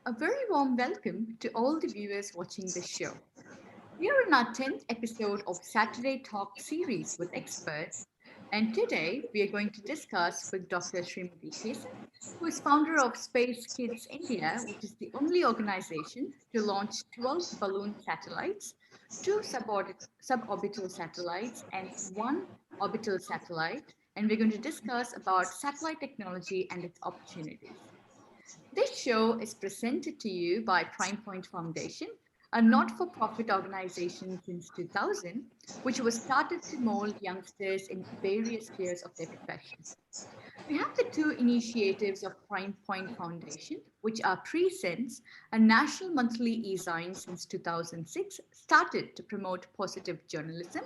A very warm welcome to all the viewers watching this show. We are in our 10th episode of Saturday Talk series with experts, and today we are going to discuss with Dr. Srimathy Kesan, who is founder of Space Kids India, which is the only organization to launch 12 balloon satellites, two suborbital satellites, and one orbital satellite. And we're going to discuss about satellite technology and its opportunities. This show is presented to you by Prime Point Foundation, a not for profit organization since 2000, which was started to mold youngsters in various spheres of their profession. We have the two initiatives of Prime Point Foundation, which are Presence, a national monthly e-zine since 2006, started to promote positive journalism,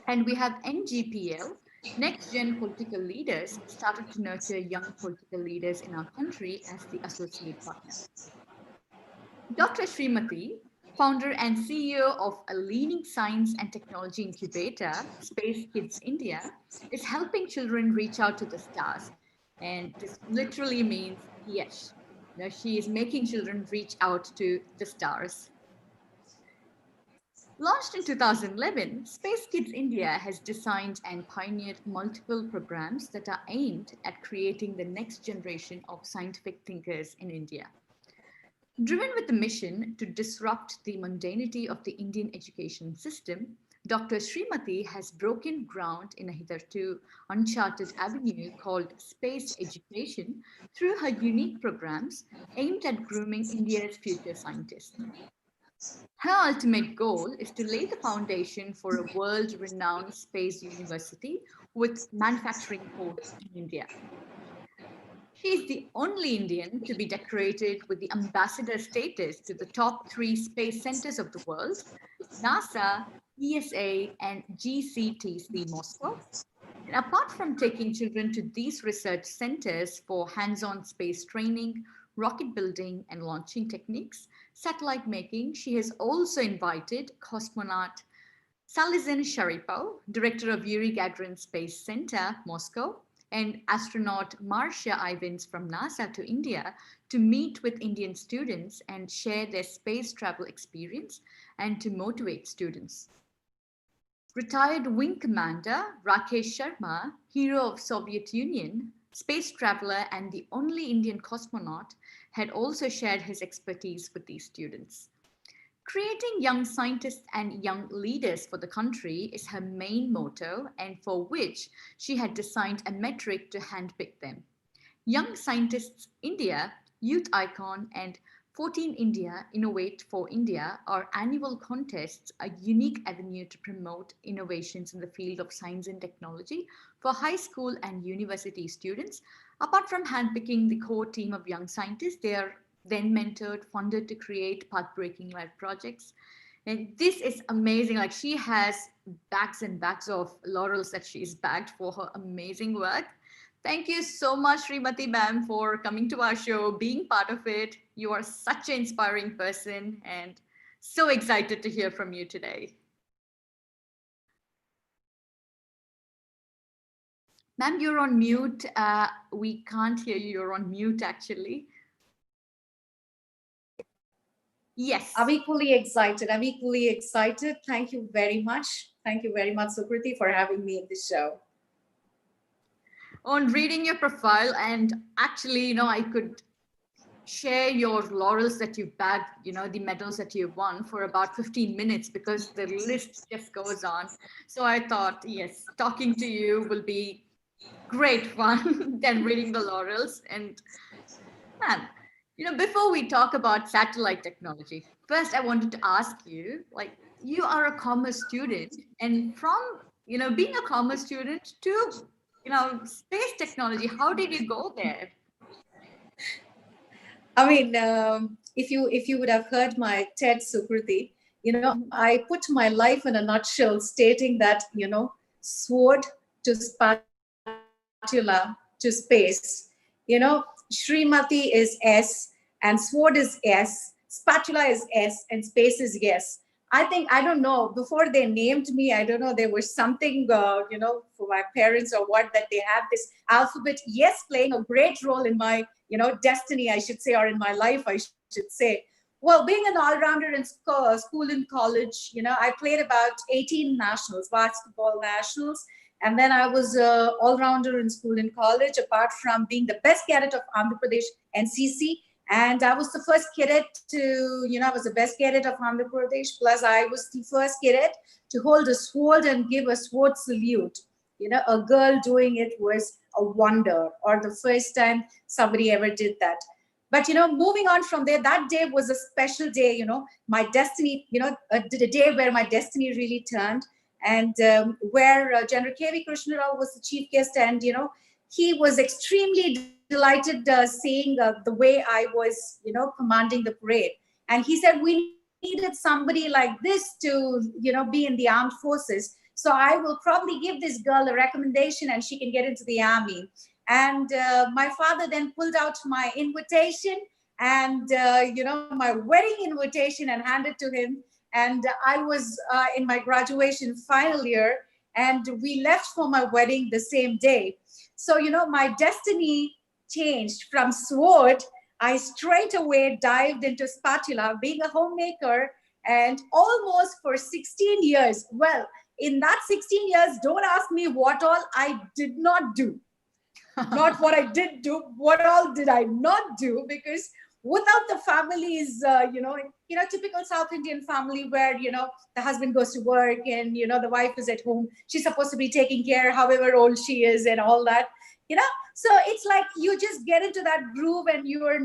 and we have NGPL, Next Gen Political Leaders, started to nurture young political leaders in our country as the associate partner. Dr. Srimathy, founder and CEO of a leading science and technology incubator, Space Kids India, is helping children reach out to the stars. And this literally means yes. She is making children reach out to the stars. Launched in 2011, Space Kids India has designed and pioneered multiple programs that are aimed at creating the next generation of scientific thinkers in India. Driven with the mission to disrupt the mundanity of the Indian education system, Dr. Srimathy has broken ground in a hitherto uncharted avenue called space education through her unique programs aimed at grooming India's future scientists. Her ultimate goal is to lay the foundation for a world-renowned space university with manufacturing ports in India. She is the only Indian to be decorated with the ambassador status to the top three space centers of the world, NASA, ESA, and GCTC Moscow. And apart from taking children to these research centers for hands-on space training, rocket building and launching techniques, satellite making, she has also invited cosmonaut Salizin Sharipov, director of Yuri Gagarin Space Center, Moscow, and astronaut Marcia Ivins from NASA to India to meet with Indian students and share their space travel experience and to motivate students. Retired Wing Commander Rakesh Sharma, hero of Soviet Union, space traveler and the only Indian cosmonaut, had also shared his expertise with these students. Creating young scientists and young leaders for the country is her main motto, and for which she had designed a metric to handpick them. Young Scientists India, Youth Icon, and 14 India Innovate for India are annual contests, a unique avenue to promote innovations in the field of science and technology for high school and university students. Apart from handpicking the core team of young scientists, they are then mentored, funded to create path-breaking life projects. And this is amazing. Like, she has bags and bags of laurels that she's bagged for her amazing work. Thank you so much, Srimathy ma'am, for coming to our show, being part of it. You are such an inspiring person and so excited to hear from you today. Ma'am, you're on mute. We can't hear you. You're on mute, actually. Yes. I'm equally excited. I'm equally excited. Thank you very much. Thank you very much, Sukruti, for having me in this show. On reading your profile, and actually, I could share your laurels that you've bagged, the medals that you've won for about 15 minutes because the list just goes on. So I thought, yes, talking to you will be great fun than reading the laurels. And man, before we talk about satellite technology, first I wanted to ask you, like, you are a commerce student, and from, being a commerce student to, space technology, how did you go there? I mean, if you would have heard my TED, Sukruti, I put my life in a nutshell, stating that sword to spatula to space. Srimathy is S, and sword is S, spatula is S, and space is yes. I don't know, before they named me, I don't know, there was something, for my parents or what, that they have this alphabet yes playing a great role in my, destiny, I should say, or in my life, I should say. Well, being an all-rounder in school and college, I played about 18 nationals, basketball nationals. And then I was a all-rounder in school and college, apart from being the best cadet of Andhra Pradesh NCC. And I was the first cadet I was the best cadet of Andhra Pradesh. Plus, I was the first cadet to hold a sword and give a sword salute. A girl doing it was a wonder, or the first time somebody ever did that. But moving on from there, that day was a special day. My destiny, the day where my destiny really turned, and where General KV Krishna Rao was the chief guest, and he was extremely delighted seeing the way I was, commanding the parade. And he said we needed somebody like this to, be in the armed forces. So I will probably give this girl a recommendation, and she can get into the army. And my father then pulled out my invitation and, my wedding invitation, and handed to him. And I was in my graduation final year, and we left for my wedding the same day. So, my destiny changed from sword. I straight away dived into spatula, being a homemaker, and almost for 16 years. Well, in that 16 years, don't ask me what all I did not do. Not what I did do, what all did I not do, because without the families, typical South Indian family where, the husband goes to work and, the wife is at home. She's supposed to be taking care, however old she is and all that, So it's like you just get into that groove and you are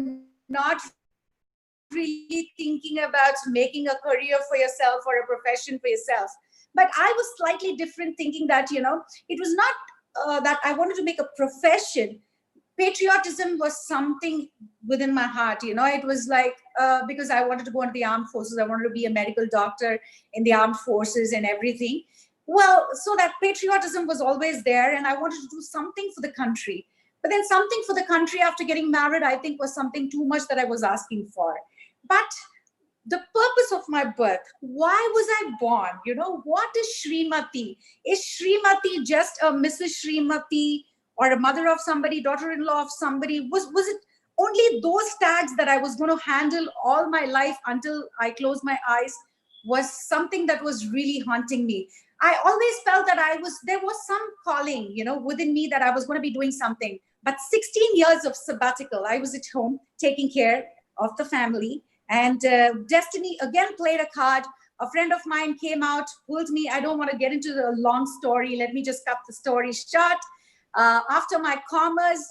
not really thinking about making a career for yourself or a profession for yourself. But I was slightly different, thinking that, it was not that I wanted to make a profession. Patriotism was something within my heart. It was like, because I wanted to go into the armed forces. I wanted to be a medical doctor in the armed forces and everything. Well, so that patriotism was always there, and I wanted to do something for the country. But then something for the country after getting married, I think, was something too much that I was asking for. But the purpose of my birth, why was I born? What is Srimathy? Is Srimathy just a Mrs. Srimathy, or a mother of somebody, daughter-in-law of somebody? Was it only those tags that I was going to handle all my life until I closed my eyes? Was something that was really haunting me. I always felt that there was some calling, within me, that I was going to be doing something. But 16 years of sabbatical, I was at home taking care of the family. And destiny again played a card. A friend of mine came out, pulled me. I don't want to get into the long story. Let me just cut the story short. After my commerce,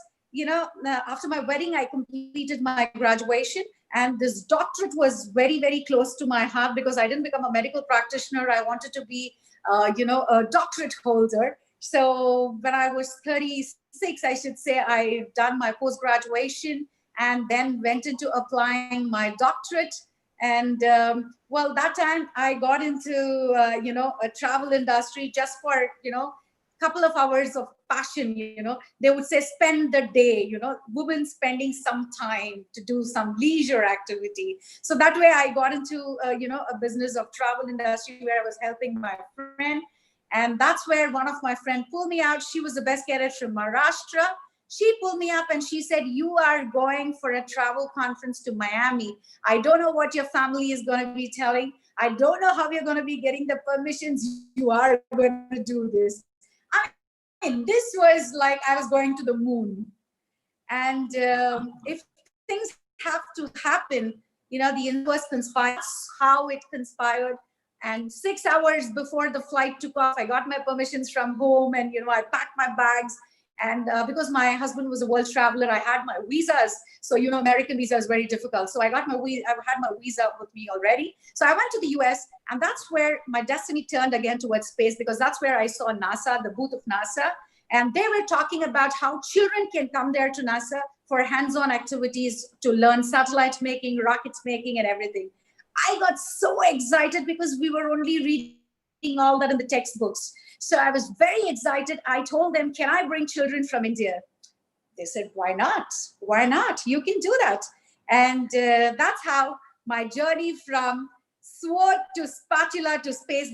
after my wedding, I completed my graduation. And this doctorate was very, very close to my heart, because I didn't become a medical practitioner. I wanted to be, a doctorate holder. So when I was 36, I should say, I done my post-graduation and then went into applying my doctorate. And well, that time I got into, a travel industry just for, couple of hours of passion. They would say spend the day, women spending some time to do some leisure activity. So that way I got into a business of travel industry, where I was helping my friend. And that's where one of my friends pulled me out. She was the best cadet from Maharashtra. She pulled me up and she said, you are going for a travel conference to Miami. I don't know what your family is going to be telling. I don't know how you're going to be getting the permissions. You are going to do this. I mean, this was like I was going to the moon. And if things have to happen, the universe conspires. That's how it conspired. And 6 hours before the flight took off, I got my permissions from home, and I packed my bags. And because my husband was a world traveler, I had my visas. So American visa is very difficult. So I got I've had my visa with me already. So I went to the US, and that's where my destiny turned again towards space, because that's where I saw NASA, the booth of NASA. And they were talking about how children can come there to NASA for hands-on activities to learn satellite making, rockets making, and everything. I got so excited because we were only reading all that in the textbooks. So I was very excited. I told them, can I bring children from India? They said, why not? Why not? You can do that. And that's how my journey from sword to spatula to space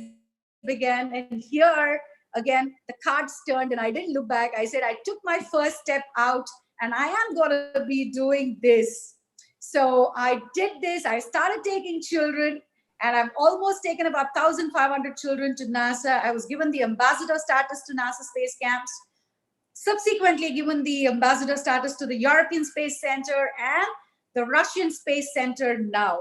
began. And here, again, the cards turned and I didn't look back. I said, I took my first step out, and and I am going to be doing this. So I did this. I started taking children, and I've almost taken about 1,500 children to NASA. I was given the ambassador status to NASA space camps, subsequently given the ambassador status to the European Space Center and the Russian Space Center now.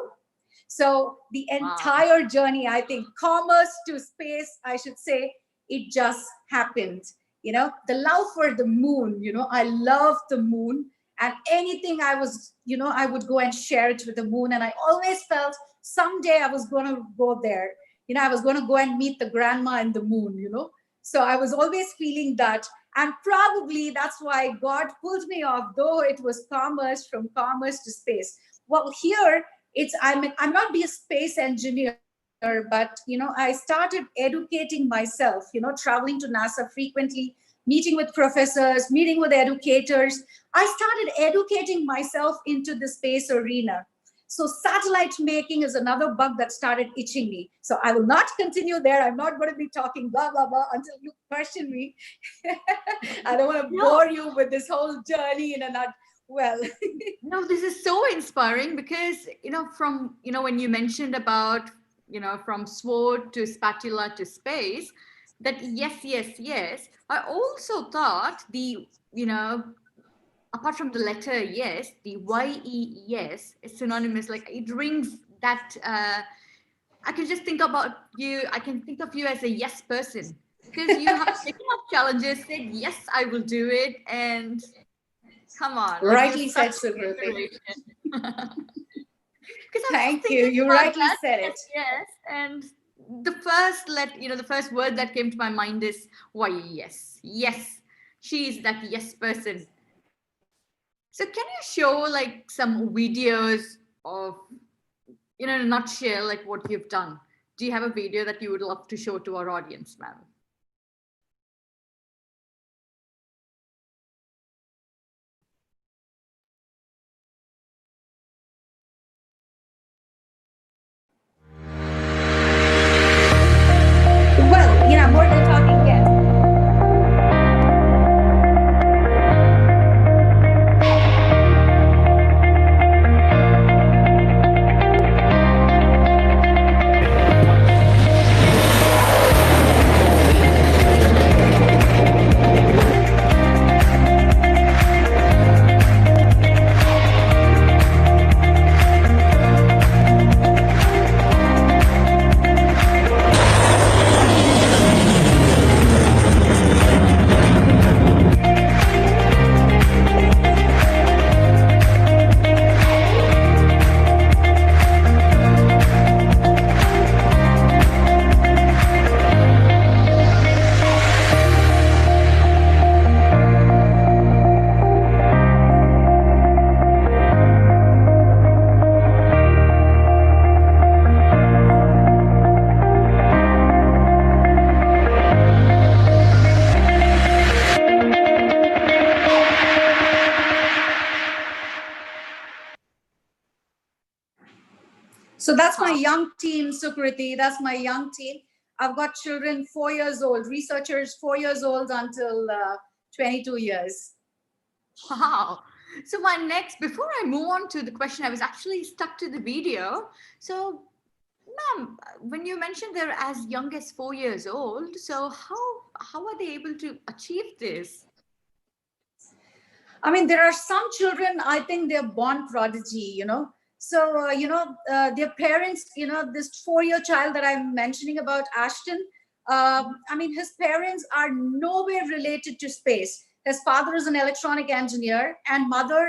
So the entire journey, I think, commerce to space, I should say, it just happened. The love for the moon, I love the moon, and anything I was, I would go and share it with the moon. And I always felt someday I was going to go there. I was going to go and meet the grandma in the moon, So I was always feeling that. And probably that's why God pulled me off, though it was commerce, from commerce to space. Well, here, I'm not be a space engineer, but I started educating myself, traveling to NASA frequently, meeting with professors, meeting with educators. I started educating myself into the space arena. So satellite making is another bug that started itching me. So I will not continue there. I'm not going to be talking blah, blah, blah until you question me. I don't want to bore you with this whole journey in a nut. Well, no, this is so inspiring because, from, when you mentioned about, from sword to spatula to space, that yes. I also thought apart from the letter yes, the yes is synonymous. Like it rings that I can just think about you. I can think of you as a yes person because you have taken up challenges, said yes, I will do it, and come on, like rightly said, Sukruti. Thank you. You rightly said it. Yes, and the first word that came to my mind is why yes. Yes, she is that yes person. So can you show like some videos of, in a nutshell, like what you've done? Do you have a video that you would love to show to our audience, ma'am? Well, more than talking, yes. So that's my young team, Sukruti. That's my young team. I've got children 4 years old, researchers 4 years old until 22 years. Wow. So before I move on to the question, I was actually stuck to the video. So, ma'am, when you mentioned they're as young as 4 years old, so how are they able to achieve this? I mean, there are some children, I think they're born prodigy, So, their parents, this 4-year child that I'm mentioning about, Ashton, I mean, his parents are nowhere related to space. His father is an electronic engineer, and mother,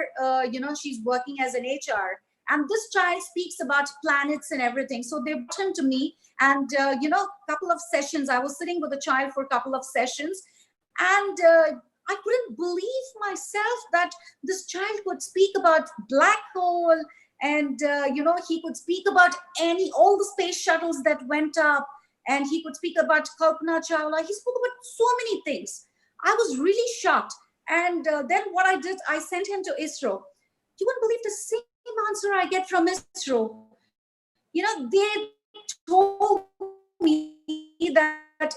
she's working as an HR. And this child speaks about planets and everything. So they brought him to me, and, a couple of sessions, I was sitting with the child for a couple of sessions, and I couldn't believe myself that this child could speak about black hole, and he could speak about all the space shuttles that went up, and he could speak about Kalpana Chawla. He spoke about so many things. I was really shocked. And then what I did, I sent him to ISRO. You wouldn't believe the same answer I get from ISRO. They told me that,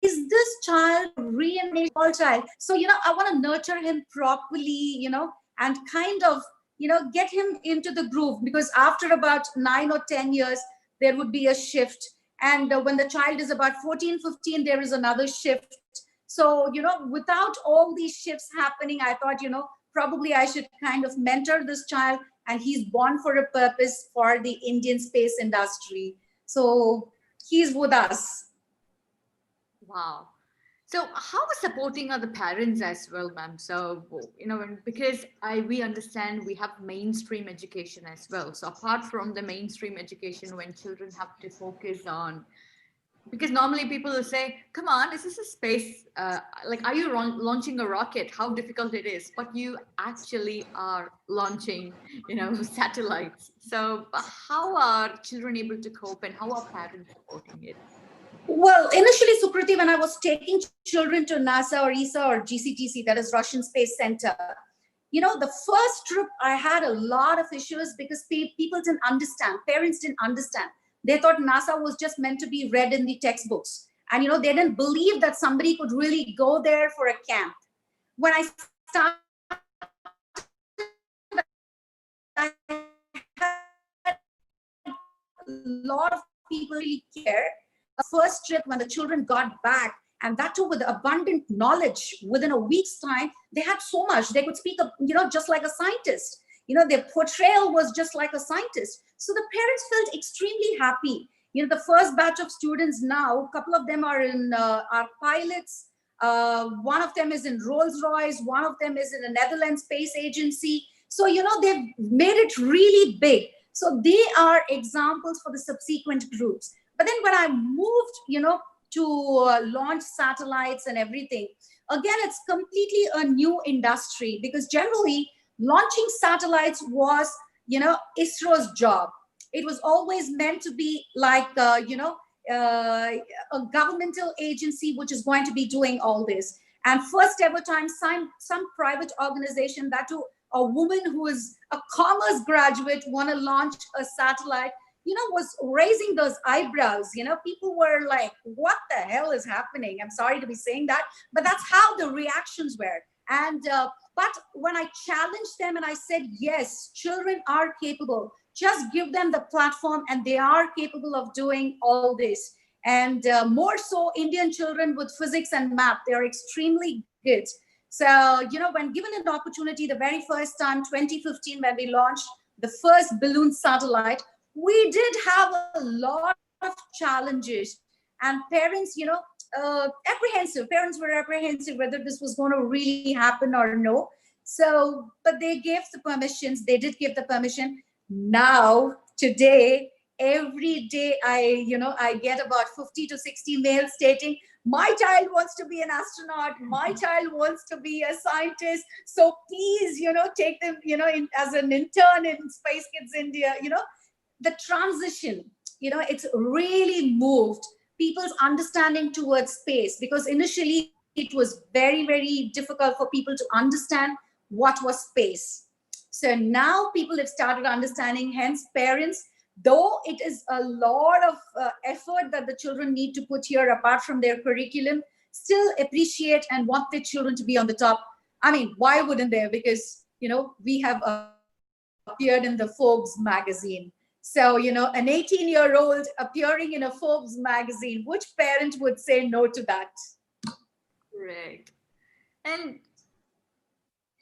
is this child reinventing small child. So, I want to nurture him properly, and kind of, get him into the groove, because after about 9 or 10 years, there would be a shift. And when the child is about 14, 15, there is another shift. So, without all these shifts happening, I thought, probably I should kind of mentor this child, and he's born for a purpose for the Indian space industry. So he's with us. Wow. So how supporting are the parents as well, ma'am? So, because we understand we have mainstream education as well. So apart from the mainstream education, when children have to focus on, because normally people will say, come on, this is a space, like, are you launching a rocket? How difficult it is. But you actually are launching, satellites. So how are children able to cope, and how are parents supporting it? Well, initially, Sukruti, when I was taking children to NASA or ESA or GCTC, that is Russian Space Center, the first trip I had a lot of issues, because people didn't understand, parents didn't understand. They thought NASA was just meant to be read in the textbooks. And, they didn't believe that somebody could really go there for a camp. When I started, I had a lot of people really care. First trip, when the children got back, and that too with abundant knowledge, within a week's time, they had so much. They could speak, just like a scientist. Their portrayal was just like a scientist. So the parents felt extremely happy. The first batch of students now, a couple of them are in our pilots. One of them is in Rolls-Royce. One of them is in the Netherlands Space Agency. So, they've made it really big. So they are examples for the subsequent groups. But then when I moved, to launch satellites and everything, again, it's completely a new industry, because generally launching satellites was, ISRO's job. It was always meant to be like, a governmental agency which is going to be doing all this. And first ever time, some private organization, that too, a woman who is a commerce graduate, want to launch a satellite, was raising those eyebrows. People were like, what the hell is happening? I'm sorry to be saying that, but that's how the reactions were. And but when I challenged them and I said, yes, children are capable, just give them the platform and they are capable of doing all this. And more so Indian children with physics and math, they are extremely good. So, when given an opportunity, the very first time, 2015, when we launched the first balloon satellite, we did have a lot of challenges, and parents, apprehensive. Parents were apprehensive whether this was going to really happen or no. So, but they gave the permissions. They did give the permission. Now, today, every day, I get about 50 to 60 mails stating, my child wants to be an astronaut. My child wants to be a scientist. So please, take them, as an intern in Space Kids India. The transition, it's really moved people's understanding towards space, because initially it was very, very difficult for people to understand what was space. So now people have started understanding. Hence, parents, though it is a lot of effort that the children need to put here apart from their curriculum, still appreciate and want their children to be on the top. I mean, why wouldn't they? Because, we have appeared in the Forbes magazine. So, an 18-year-old appearing in a Forbes magazine, which parent would say no to that? Correct. And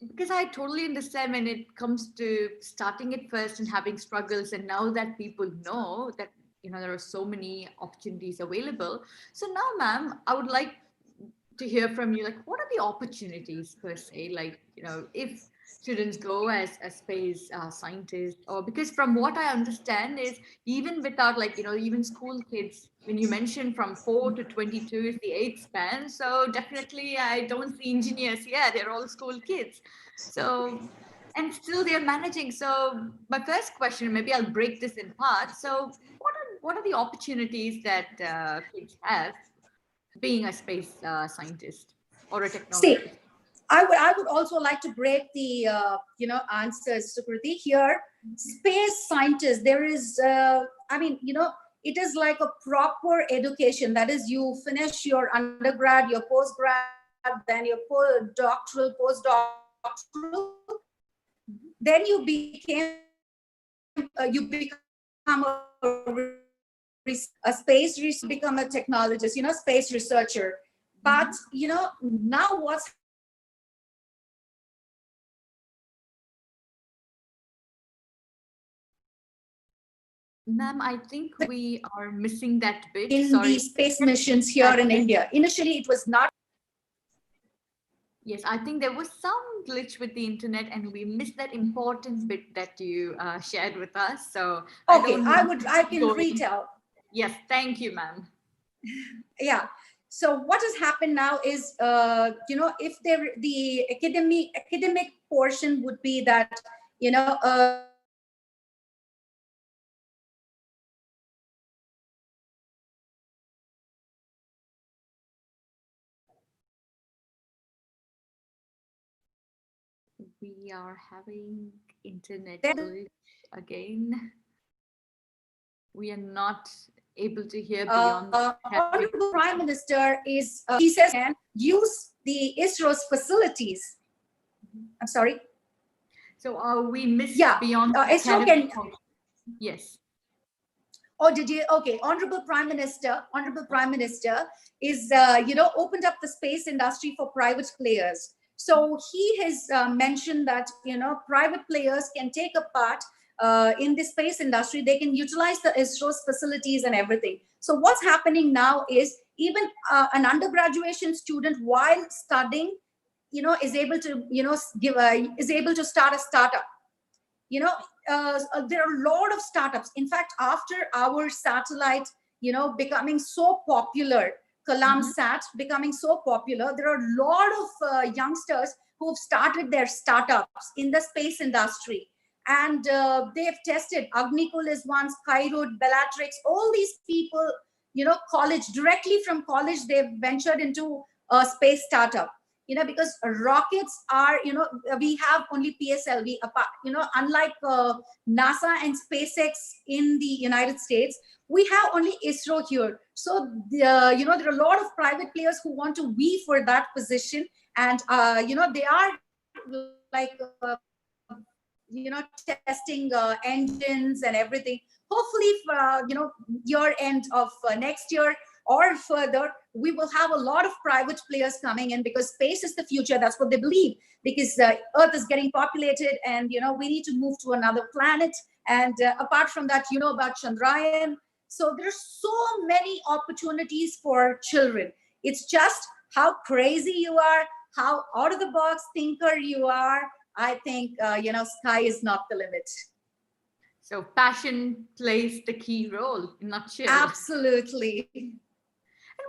because I totally understand when it comes to starting it first and having struggles, and now that people know that, there are so many opportunities available. So now, ma'am, I would like to hear from you, like, what are the opportunities per se, like, if students go as a space scientist, or because from what I understand is, even without, like, even school kids, when you mentioned from 4 to 22 is the age span, so definitely I don't see engineers. Yeah, they're all school kids. So, and still they're managing. So my first question, maybe I'll break this in parts. So what are the opportunities that kids have being a space scientist or a See, technologist? I would also like to break the answers, Sukruti. Here, space scientists. There is, it is like a proper education. That is, you finish your undergrad, your postgrad, then your postdoctoral, then you become a space researcher, become a technologist, space researcher. But now what's happening is Ma'am, I think we are missing that bit. in Sorry. the space missions here That in bit. India. Initially, it was not. Yes, I think there was some glitch with the internet and we missed that important bit that you shared with us. So I Okay, don't want I to can go in. retell. Yes, thank you, ma'am. Yeah. So what has happened now is, if there the academic portion would be that, we have We are having internet then glitch again. We are not able to hear beyond having. Honorable Prime Minister he says can use the ISRO's facilities. I'm sorry. So we missed Yeah, beyond ISRO academic can. function. Yes. Oh, did you? Okay, Honorable Prime Minister is opened up the space industry for private players. So he has mentioned that private players can take a part in the space industry. They can utilize the ISRO's facilities and everything. So what's happening now is even an undergraduate student while studying, is able to is able to start a startup. you know there are a lot of startups. In fact, after our satellite becoming so popular, Kalam Mhm. Sat becoming so popular, there are a lot of youngsters who have started their startups in the space industry. And they've tested. Agnikul is one, Skyroot, Bellatrix, all these people, college, directly from college, they've ventured into a space startup. Because rockets are, we have only PSLV, unlike NASA and SpaceX in the United States, we have only ISRO here. So, there are a lot of private players who want to vie for that position. And, they are like, testing engines and everything. Hopefully, year end of next year or further, we will have a lot of private players coming in, because space is the future. That's what they believe, because Earth is getting populated, and we need to move to another planet. And apart from that, about Chandrayaan. So there's so many opportunities for children. It's just how crazy you are, how out of the box thinker you are. I think sky is not the limit. So passion plays the key role in nutshell. And Absolutely.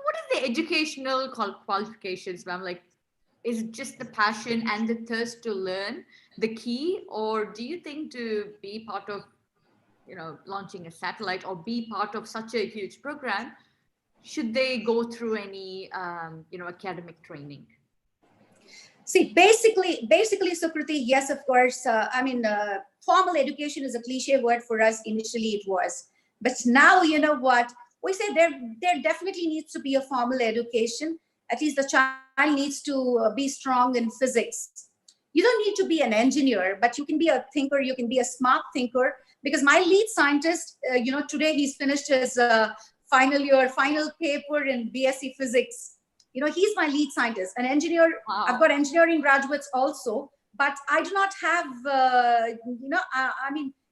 what is the educational qualifications, ma'am? Like, is it just the passion and the thirst to learn the key, or do you think to be part of, launching a satellite or be part of such a huge program, should they go through any, academic training? See, basically, Sukruti, yes, of course. Formal education is a cliche word for us. Initially, it was, but now, you know what we say. There definitely needs to be a formal education. At least the child needs to be strong in physics. You don't need to be an engineer, but you can be a thinker. You can be a smart thinker. Because my lead scientist, today he's finished his final paper in BSc physics. He's my lead scientist. An engineer. I've Wow. got engineering graduates also, but I do not have,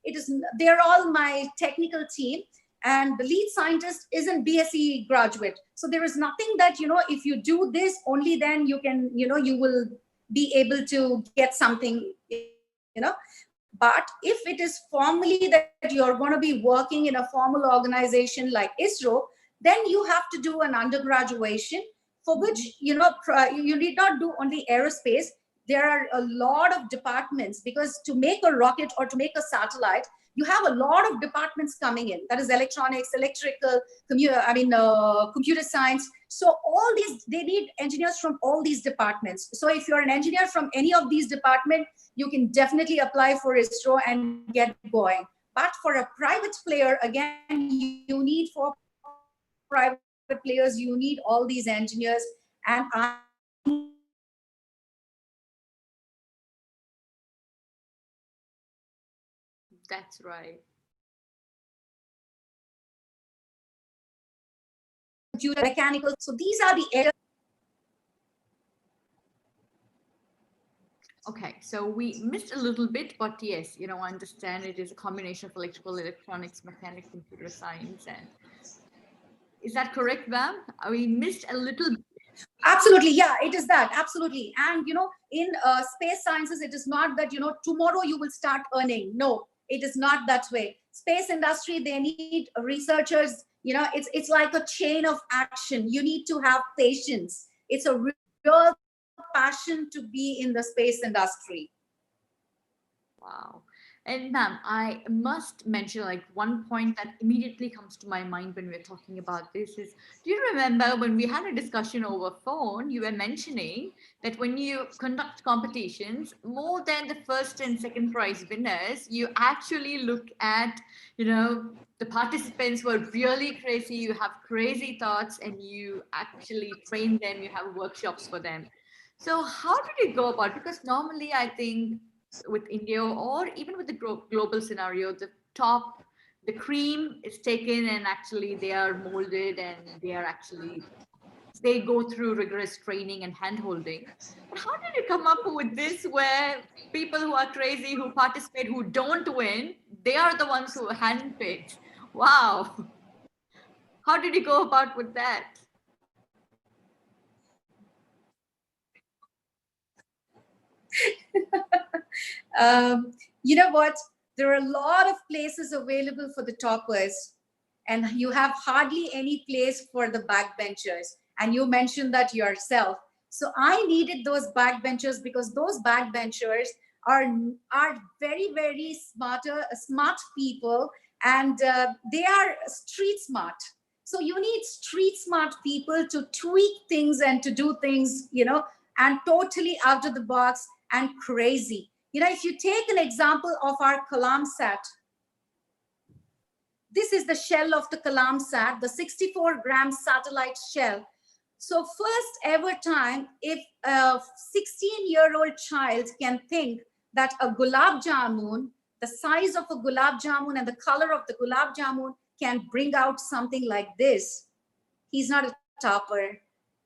it is, they're all my technical team. And the lead scientist is an BSc graduate. So there is nothing that, if you do this, only then you can, you will be able to get something, But if it is formally that you're going to be working in a formal organization like ISRO, then you have to do an undergraduation, for which Mhm. you need not do only aerospace. There are a lot of departments, because to make a rocket or to make a satellite, you have a lot of departments coming in. That is electronics, electrical, computer science. So all these, they need engineers from all these departments. So if you're an engineer from any of these departments, you can definitely apply for ISRO and get going. But for a private player, again, you need, for private players, you need all these engineers. And I know that, That's right. Computer, mechanical. So these are the areas. Okay, so we missed a little bit, but yes, I understand it is a combination of electrical, electronics, mechanics, computer science, and is that correct, ma'am? We missed a little. Absolutely, yeah, it is that, absolutely. And in space sciences, it is not that tomorrow you will start earning. No, it is not that way. Space industry, they need researchers. It's like a chain of action. You need to have patience. It's a real passion to be in the space industry. Wow. And ma'am, I must mention like one point that immediately comes to my mind when we're talking about this is, do you remember when we had a discussion over phone, you were mentioning that when you conduct competitions, more than the first and second prize winners, you actually look at, the participants who are really crazy, you have crazy thoughts and you actually train them, you have workshops for them. So how did you go about? Because normally I think with India or even with the global scenario, the cream is taken and actually they are molded and they go through rigorous training and hand holding. But how did you come up with this where people who are crazy, who participate, who don't win, they are the ones who are handpicked? Wow. How did you go about with that? You know what? There are a lot of places available for the toppers, and you have hardly any place for the backbenchers. And you mentioned that yourself. So I needed those backbenchers because those backbenchers are are very very smart people, and they are street smart. So you need street smart people to tweak things and to do things, and totally out of the box and crazy. If you take an example of our Kalam Sat, this is the shell of the Kalam Sat, the 64-gram satellite shell. So first ever time, if a 16-year-old child can think that a gulab jamun, the size of a gulab jamun and the color of the gulab jamun can bring out something like this, he's not a topper.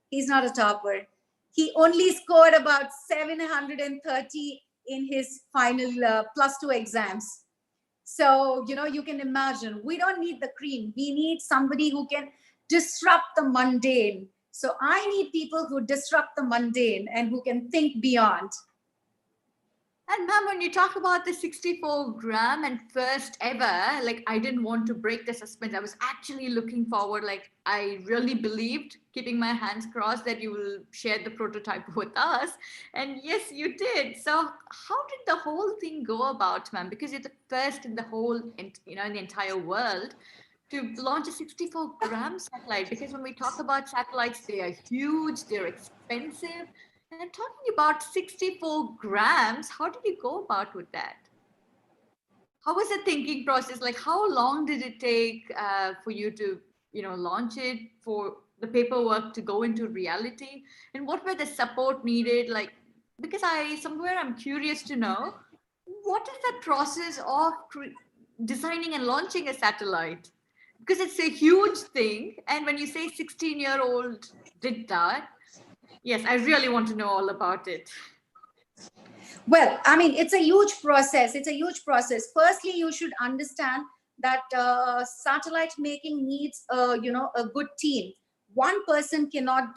He's not a topper. He only scored about 730 in his final plus two exams. So, you can imagine, we don't need the cream. We need somebody who can disrupt the mundane. So I need people who disrupt the mundane and who can think beyond. And ma'am, when you talk about the 64-gram and first ever, like I didn't want to break the suspense. I was actually looking forward, like I really believed, keeping my hands crossed, that you will share the prototype with us. And yes, you did. So how did the whole thing go about, ma'am? Because you're the first in the whole, in the entire world to launch a 64-gram satellite. Because when we talk about satellites, they are huge, they're expensive. And talking about 64 grams, how did you go about with that? How was the thinking process? Like, how long did it take for you to, launch it, for the paperwork to go into reality? And what were the support needed? Like, because I'm curious to know, what is that process of designing and launching a satellite? Because it's a huge thing. And when you say 16-year-old did that, yes, I really want to know all about it. Well, I mean, it's a huge process. It's a huge process. Firstly, you should understand that satellite making needs, a good team. One person cannot,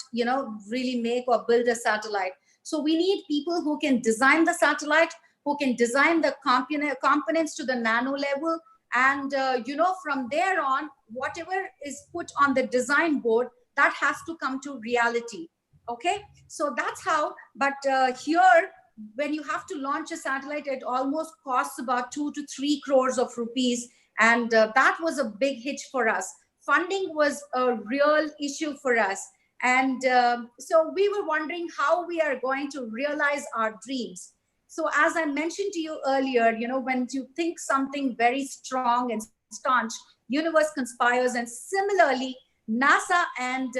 really make or build a satellite. So we need people who can design the satellite, who can design the components to the nano level. And, from there on, whatever is put on the design board, that has to come to reality. Okay. So that's how, but here, when you have to launch a satellite, it almost costs about 2 to 3 crores of rupees. And that was a big hitch for us. Funding was a real issue for us. And so we were wondering how we are going to realize our dreams. So as I mentioned to you earlier, when you think something very strong and staunch, universe conspires. And similarly, NASA and,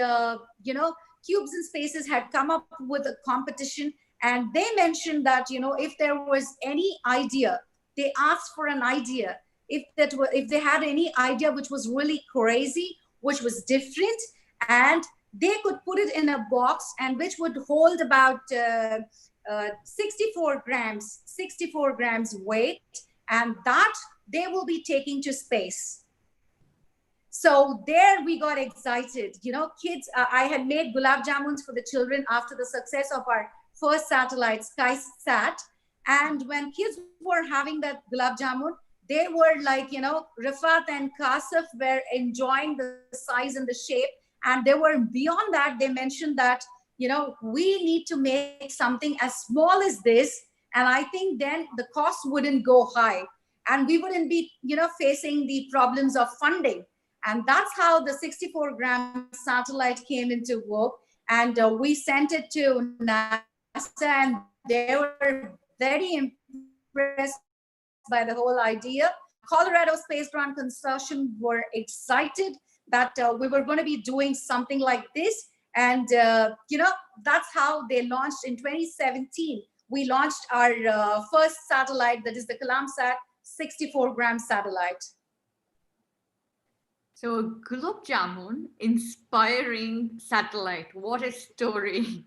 Cubes and Spaces had come up with a competition, and they mentioned that if there was any idea, they asked for an idea. if they had any idea which was really crazy, which was different, and they could put it in a box and which would hold about 64 grams weight, and that they will be taking to space. So there we got excited. Kids, I had made gulab jamuns for the children after the success of our first satellite, SkySat. And when kids were having that gulab jamun, they were like, Rifat and Kasif were enjoying the size and the shape. And they were beyond that, they mentioned that, we need to make something as small as this. And I think then the cost wouldn't go high. And we wouldn't be, facing the problems of funding. And that's how the 64-gram satellite came into work. And we sent it to NASA, and they were very impressed by the whole idea. Colorado Space Grant Consortium were excited that we were going to be doing something like this. And, that's how they launched in 2017. We launched our first satellite, that is the KalamSat 64-gram satellite. So Gulab Jamun, inspiring satellite. What a story.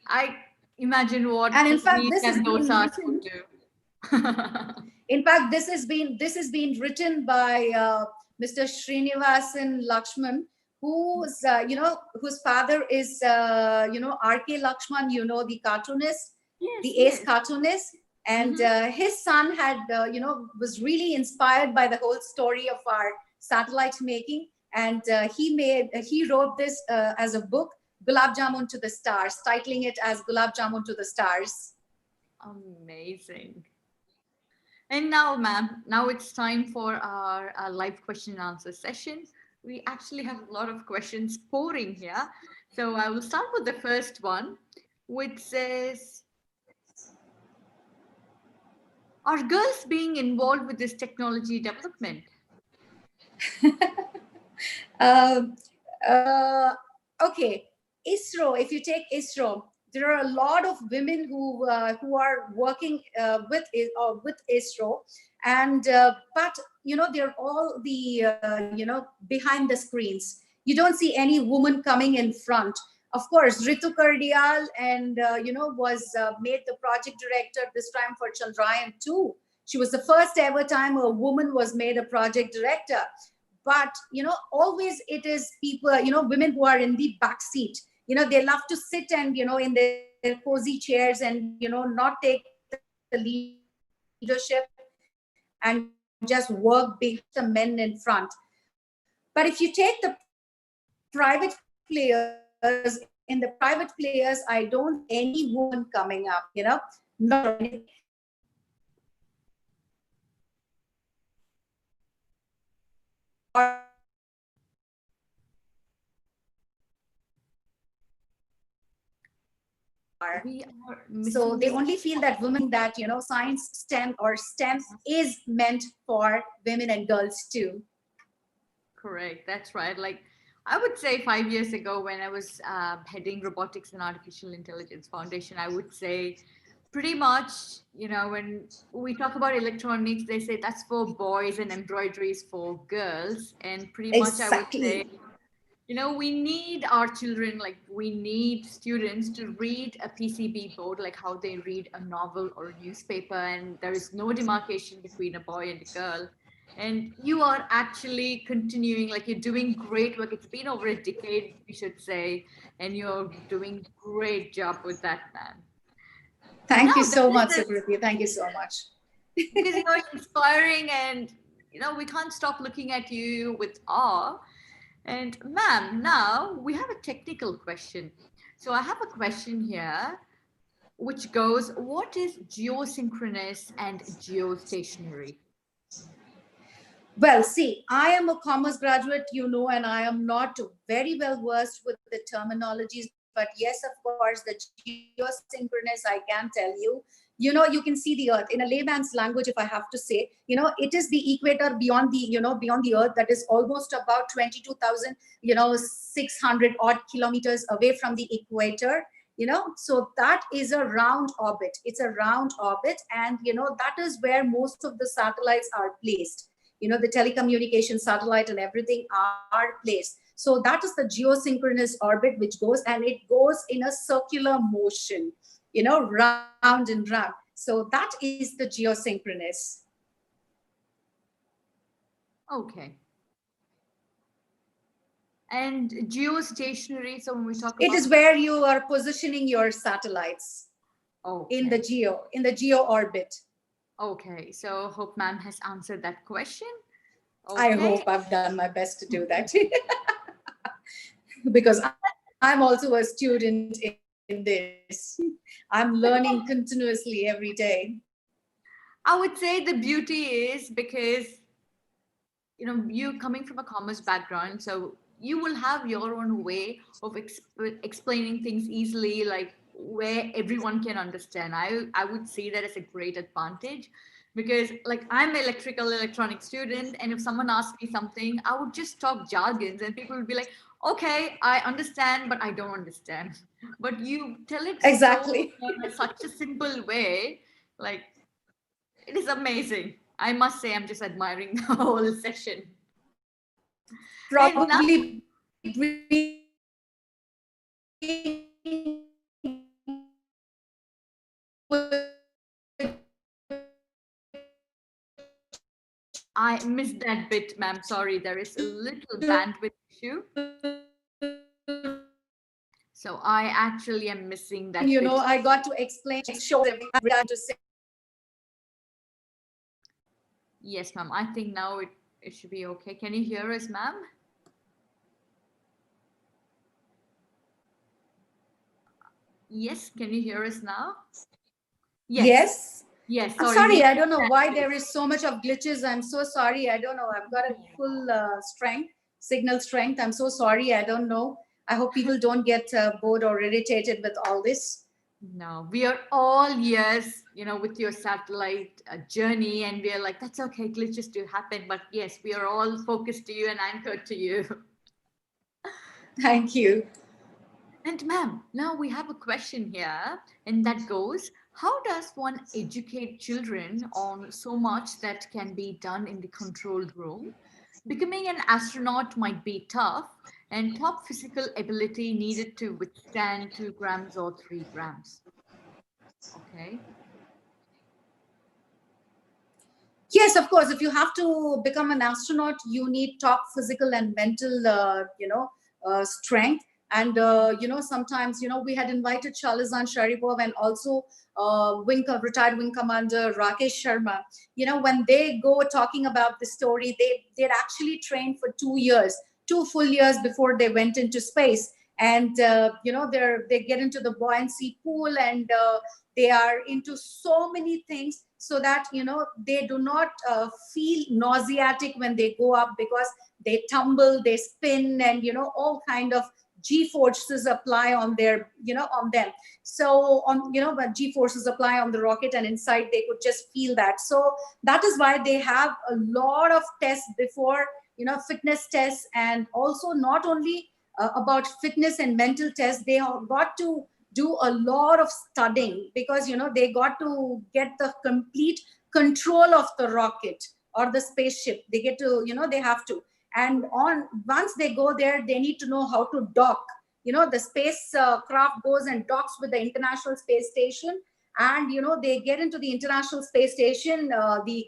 I imagine what And in fact, Puneet this has and been Dosas written. would do. In fact, this has been written by Mr. Srinivasan Lakshman, whose father is R.K. Lakshman, the cartoonist, Yes, the ace yes. cartoonist, and Mhm. his son had was really inspired by the whole story of our satellite making, and he wrote this as a book, Gulab Jamun to the Stars, titling it as Gulab Jamun to the Stars. Amazing. And now, ma'am, now it's time for our live question and answer session. We actually have a lot of questions pouring here. So I will start with the first one, which says, are girls being involved with this technology development? Um, uh, okay, ISRO. If you take ISRO, there are a lot of women who are working with ISRO, and but they're all the behind the screens. You don't see any woman coming in front. Of course, Ritu Kardial and was made the project director this time for Chandrayaan 2. She was the first ever time a woman was made a project director. But always it is people, women who are in the back seat. They love to sit and in their cozy chairs and not take the leadership and just work behind the men in front. But if you take the private players, in the private players, I don't see any woman coming up, not for anything. We are So missing they you. only feel that science, STEM, or STEM is meant for women and girls too. Correct. That's right. Like I would say 5 years ago, when I was heading Robotics and Artificial Intelligence Foundation, I would say pretty much, when we talk about electronics, they say that's for boys and embroidery is for girls. And pretty much I would say, Exactly. we need our children, like we need students to read a PCB board, like how they read a novel or a newspaper, and there is no demarcation between a boy and a girl. And you are actually continuing, like you're doing great work. It's been over a decade, we should say, and you're doing great job with that, man. And Thank you now there so is much, this, Sukruti. Thank you so much. because you're inspiring, and we can't stop looking at you with awe. And ma'am, now we have a technical question. So I have a question here which goes, what is geosynchronous and geostationary? Well, see, I am a commerce graduate, and I am not very well versed with the terminologies. But yes, of course, the geosynchronous, I can tell you. You can see the Earth in a layman's language. If I have to say, it is the equator beyond the Earth, that is almost about 22,000, 600 odd kilometers away from the equator. So that is a round orbit. It's a round orbit, and that is where most of the satellites are placed. the telecommunication satellite and everything are placed. So that is the geosynchronous orbit, which goes, and it goes in a circular motion, round and round. So that is the geosynchronous. Okay. And geostationary, so when we talk It about... is where you are positioning your satellites Okay. in the geo orbit. Okay, so hope ma'am has answered that question. I Okay. hope I've done my best to do that. Because I'm also a student in this. I'm learning continuously every day. I would say the beauty is because, you coming from a commerce background, so you will have your own way of explaining things easily, like where everyone can understand. I would see that as a great advantage, because like I'm an electrical electronic student, and if someone asked me something, I would just talk jargons and people would be like, okay, I understand, but I don't understand. But you tell it so Exactly. in such a simple way, like it is amazing. I must say, I'm just admiring the whole session. And now, Probably bring I missed that bit, ma'am. Sorry, there is a little bandwidth issue. So I actually am missing that bit. I got to explain, show everything to say. Yes, ma'am. I think now it should be okay. Can you hear us, ma'am? Yes, can you hear us now? Yes. Yes. Yes, I'm sorry, we sorry. I missed don't know that why bit. there is so much of glitches. I'm so sorry. I don't know. I've got a full strength, signal strength. I'm so sorry. I don't know. I hope people don't get bored or irritated with all this. No, we are all ears, with your satellite journey, and we are like, that's okay, glitches do happen. But yes, we are all focused to you and anchored to you. Thank you. And ma'am, now we have a question here, and that goes, how does one educate children on so much that can be done in the controlled room? Becoming an astronaut might be tough, and top physical ability needed to withstand 2 grams or 3 grams. Okay. Yes, of course. If you have to become an astronaut, you need top physical and mental, strength. And sometimes we had invited Shalizan Sharipov and also retired wing commander Rakesh Sharma. When they go talking about the story, they'd actually trained for 2 years, 2 full years before they went into space. And they get into the buoyancy pool, and they are into so many things, so that they do not feel nauseatic when they go up, because they tumble, they spin, and all kind of g forces apply on their on them. So when g forces apply on the rocket, and inside they could just feel that. So that is why they have a lot of tests before, fitness tests. And also not only about fitness and mental tests, they have got to do a lot of studying, because they got to get the complete control of the rocket or the spaceship. They get to they have to. And on once they go there, they need to know how to dock. The space craft goes and docks with the International Space Station. And they get into the International Space Station, the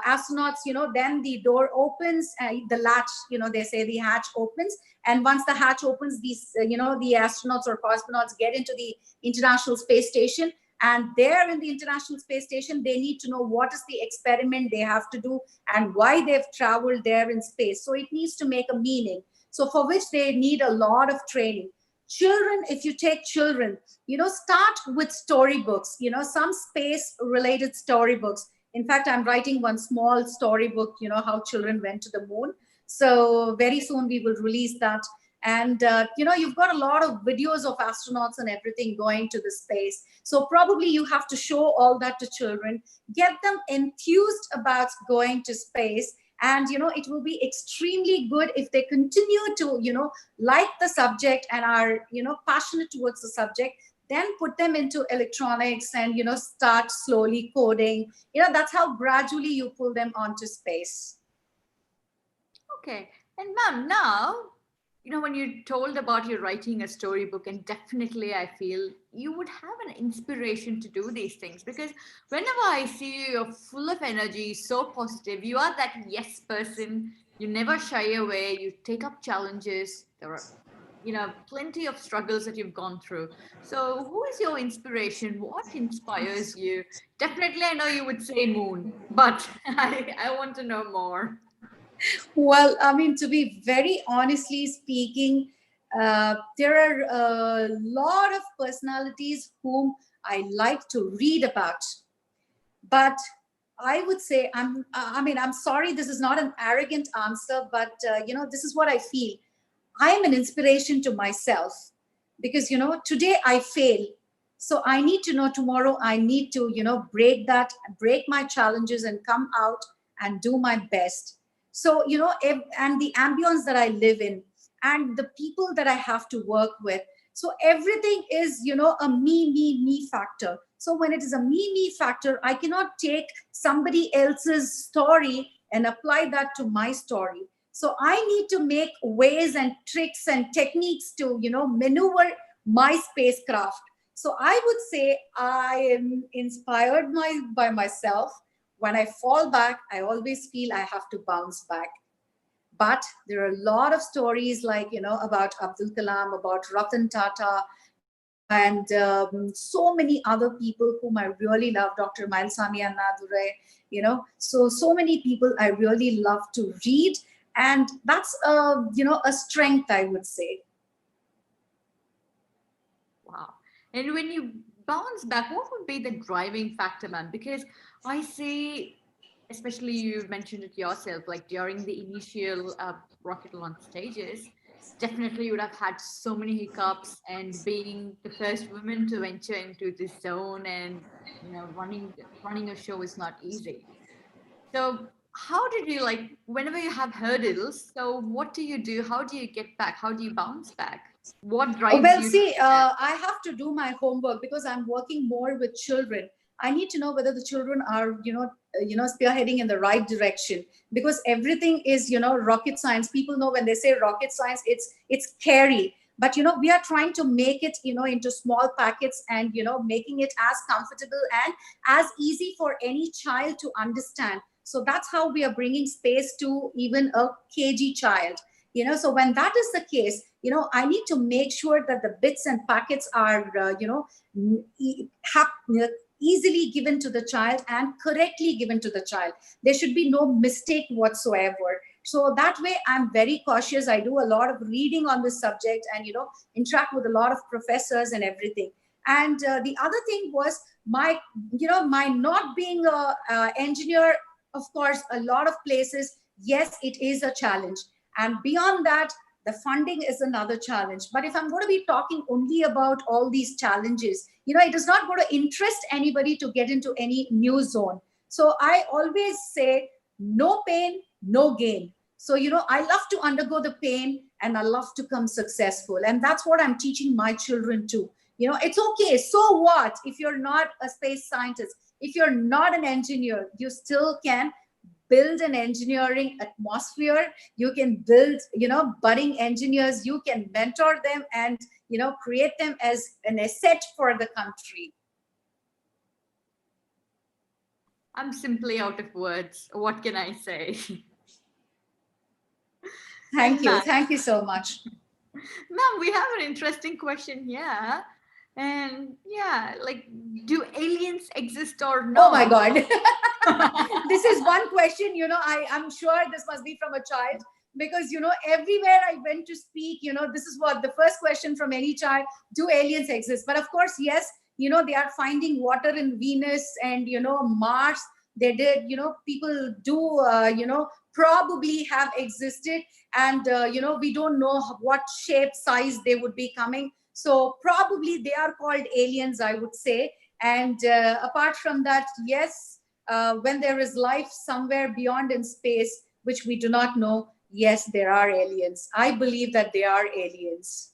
astronauts, then the door opens, the latch, they say the hatch opens. And once the hatch opens, these the astronauts or cosmonauts get into the International Space Station. And there in the International Space Station, they need to know what is the experiment they have to do, and why they've traveled there in space. So it needs to make a meaning, so for which they need a lot of training. Children, if you take children, start with storybooks, some space related storybooks. In fact, I'm writing one small storybook, how children went to the moon. So very soon we will release that. And you've got a lot of videos of astronauts and everything going to the space. So probably you have to show all that to children, get them enthused about going to space. And it will be extremely good if they continue to like the subject and are passionate towards the subject. Then put them into electronics and start slowly coding. That's how gradually you pull them onto space. Okay. And ma'am, now, when you told about you writing a storybook, and definitely I feel you would have an inspiration to do these things because whenever I see you, you're full of energy, so positive. You are that yes person. You never shy away. You take up challenges. There are, plenty of struggles that you've gone through. So, who is your inspiration? What inspires you? Definitely, I know you would say moon, but I want to know more. Well, I mean, to be very honestly speaking, there are a lot of personalities whom I like to read about. But I would say, I mean, I'm sorry, this is not an arrogant answer, but this is what I feel. I am an inspiration to myself because, today I fail. So I need to know tomorrow I need to, break my challenges and come out and do my best. So, and the ambience that I live in and the people that I have to work with. So everything is, a me factor. So when it is a me factor, I cannot take somebody else's story and apply that to my story. So I need to make ways and tricks and techniques to, maneuver my spacecraft. So I would say I am inspired by myself. When I fall back, I always feel I have to bounce back. But there are a lot of stories like, about Abdul Kalam, about Ratan Tata, and so many other people whom I really love, Dr. Mailsami Annadure, so many people I really love to read. And that's, a strength, I would say. Wow. And when you bounce back, what would be the driving factor, man? Because I see, especially you mentioned it yourself, like during the initial rocket launch stages, definitely you would have had so many hiccups, and being the first woman to enter into this zone and running a show is not easy. So how did you like whenever you have hurdles? So what do you do? How do you get back? How do you bounce back? What Oh, drives well, you to see, do that? I have to do my homework because I'm working more with children. I need to know whether the children are, spearheading in the right direction because everything is, rocket science. People know when they say rocket science, it's scary. But we are trying to make it, into small packets and making it as comfortable and as easy for any child to understand. So that's how we are bringing space to even a KG child. So when that is the case, I need to make sure that the bits and packets are easily given to the child and correctly given to the child. There should be no mistake whatsoever. So that way I'm very cautious. I do a lot of reading on this subject and interact with a lot of professors and everything. And the other thing was my not being a engineer. Of course, a lot of places, yes, it is a challenge. And beyond that, the funding is another challenge. But if I'm going to be talking only about all these challenges, it is not going to interest anybody to get into any new zone. So I always say no pain, no gain. So, I love to undergo the pain and I love to come successful. And that's what I'm teaching my children too. It's okay. So what if you're not a space scientist? If you're not an engineer, you still can build an engineering atmosphere. You can build budding engineers. You can mentor them and create them as an asset for the country. I'm simply out of words. What can I say? And Thank you so much. ma'am, we have an interesting question here. And yeah, like, do aliens exist or Oh my no? god. This is one question, I'm sure this must be from a child because everywhere I went to speak, this is what the first question from any child: do aliens exist? But of course, yes, they are finding water in Venus and Mars. They did, people do probably have existed. And we don't know what shape, size they would be coming. So probably they are called aliens, I would say. And apart from that, yes, when there is life somewhere beyond in space, which we do not know, yes, there are aliens. I believe that they are aliens.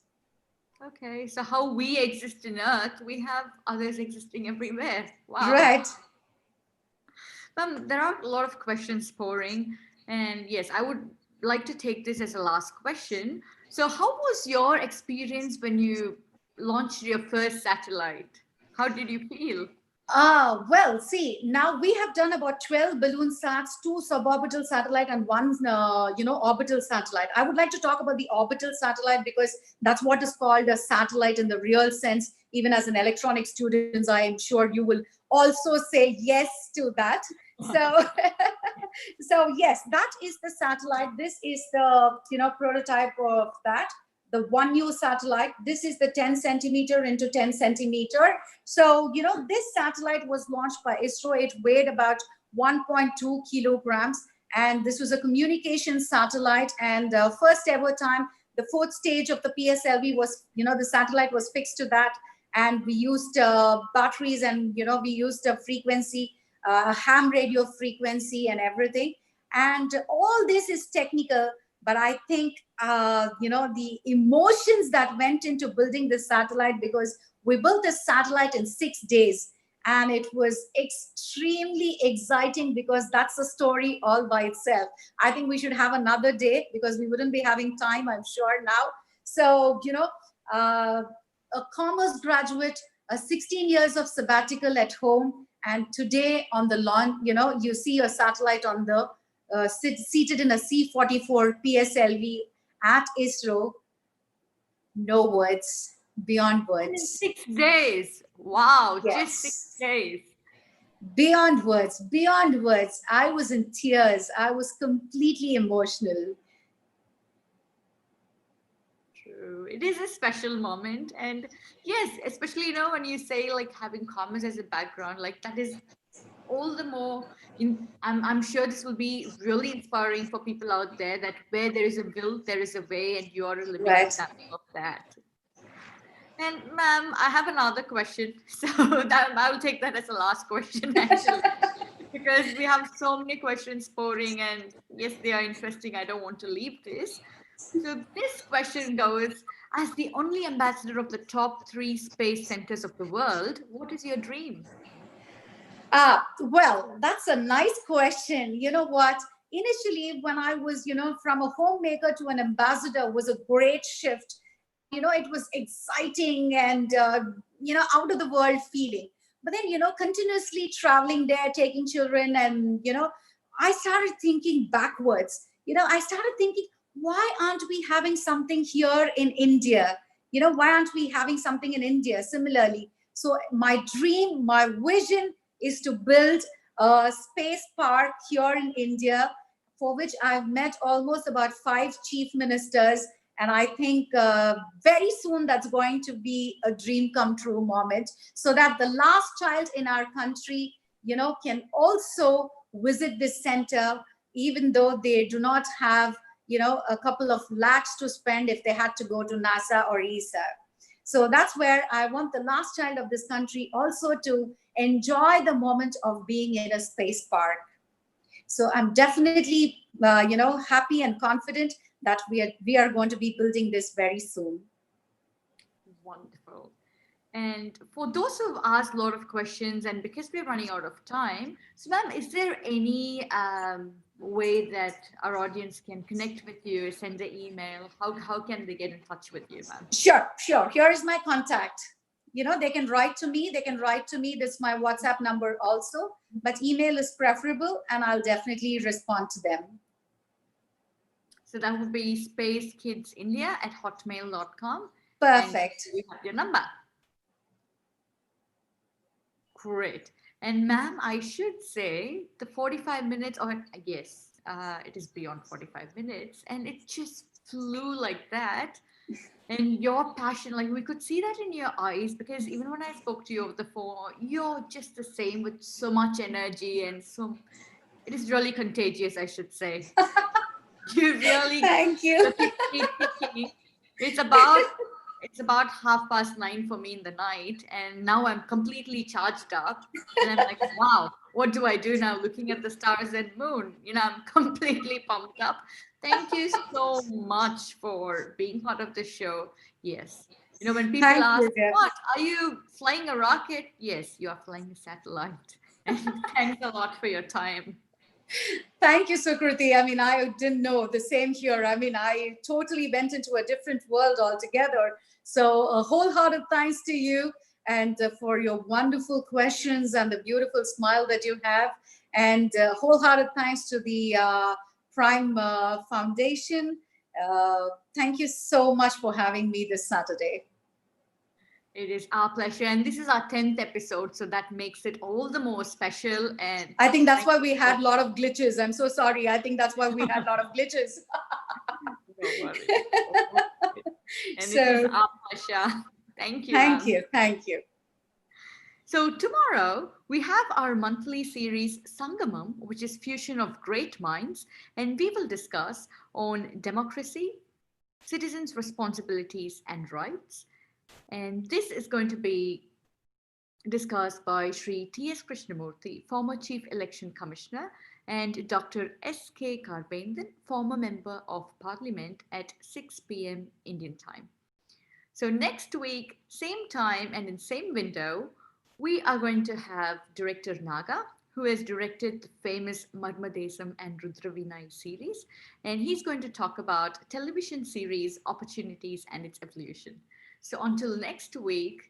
Okay, so how we exist in Earth, we have others existing everywhere. Wow. Right. There are a lot of questions pouring, and yes, I would. like to take this as a last question. So, how was your experience when you launched your first satellite? How did you feel? Well, see, now we have done about 12 balloon sats, two suborbital satellite, and one, orbital satellite. I would like to talk about the orbital satellite because that's what is called a satellite in the real sense. Even as an electronics student, I am sure you will also say yes to that. So, so yes, that is the satellite. This is the prototype of that. The one new satellite. This is the 10 centimeter into 10 centimeter. So, this satellite was launched by ISRO. It weighed about 1.2 kilograms. And this was a communication satellite. And first ever time, the fourth stage of the PSLV was, the satellite was fixed to that. And we used batteries and, we used a frequency, ham radio frequency and everything. And all this is technical, but I think, the emotions that went into building this satellite, because we built this satellite in 6 days, and it was extremely exciting because that's a story all by itself. I think we should have another day because we wouldn't be having time, I'm sure now. So, uh, a commerce graduate, 16 years of sabbatical at home, and today on the lawn, you see a satellite on the seated in a C-44 PSLV at ISRO. No words, beyond And in words. 6 days. Wow, just six Yes, days. beyond words, beyond words. I was in tears. I was completely emotional. True. It is a special moment. And yes, especially, when you say like having commerce as a background, like that is all the more I'm sure this will be really inspiring for people out there that where there is a will, there is a way, and you are a living Right. example of that. And ma'am, I have another question. So that I will take that as a last question actually. Because we have so many questions pouring, and yes, they are interesting. I don't want to leave this. So this question goes, as the only ambassador of the top three space centers of the world, what is your dream? Well, that's a nice question. You know what? Initially, when I was, from a homemaker to an ambassador was a great shift. And, it was exciting and, out of the world feeling. But then, continuously traveling there, taking children, and, I started thinking backwards. I started thinking, why aren't we having something here in India? Why aren't we having something in India similarly? So, my dream, my vision is to build a space park here in India, for which I've met almost about 5 chief ministers. And I think very soon that's going to be a dream come true moment, so that the last child in our country, can also visit this center, even though they do not have, a couple of lakhs to spend if they had to go to NASA or ESA. So that's where I want the last child of this country also to enjoy the moment of being in a space park. So I'm definitely, happy and confident that we are going to be building this very soon. Wonderful. And for those who've asked a lot of questions, and because we're running out of time, so ma'am, is there any way that our audience can connect with you, send an email? How can they get in touch with you, ma'am? Sure, sure. Here is my contact. They can write to me. They can write to me. This is my WhatsApp number also. But email is preferable, and I'll definitely respond to them. So that would be spacekidsindia@hotmail.com. And Perfect. we have your number. Great. And ma'am, I should say the 45 minutes, or yes, it is beyond 45 minutes, and it just flew like that. And your passion, like we could see that in your eyes, because even when I spoke to you over the phone, you're just the same with so much energy, and so it is really contagious, I should say. You really Thank you. keep me thinking. It's about it's about 9:30 for me in the night, and now I'm completely charged up. And I'm like, wow, what do I do now? Looking at the stars and moon, I'm completely pumped up. Thank you so much for being part of the show. Yes, when people Thank ask, you, dear. "What are you flying a rocket?" Yes, you are flying a satellite. And thanks a lot for your time. Thank you, Sukruti. I mean, I didn't know. The same here. I mean, I totally went into a different world altogether. So, a wholehearted thanks to you and for your wonderful questions and the beautiful smile that you have. And wholehearted thanks to the Prime Foundation. Thank you so much for having me this Saturday. It is our pleasure. And this is our 10th episode, so that makes it all the more special. And I think that's thank why you we so had a lot of glitches. I'm so sorry. I think that's why we had a lot of glitches. no worries. All good. And it is So, our pleasure. Thank you, thank ma'am. you. Thank you. So tomorrow we have our monthly series Sangamam, which is fusion of great minds, and we will discuss on democracy, citizens' responsibilities and rights. And this is going to be discussed by Sri T.S. Krishnamurthy, former Chief Election Commissioner, and Dr. S.K. Karbendan, former Member of Parliament at 6 p.m. Indian time. So next week, same time and in same window, we are going to have director Naga, who has directed the famous Marmadesam and Rudravinay series, and he's going to talk about television series opportunities and its evolution. So until next week,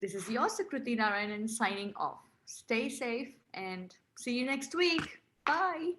this is your Sukruti Narayanan signing off. Stay safe and see you next week. Bye.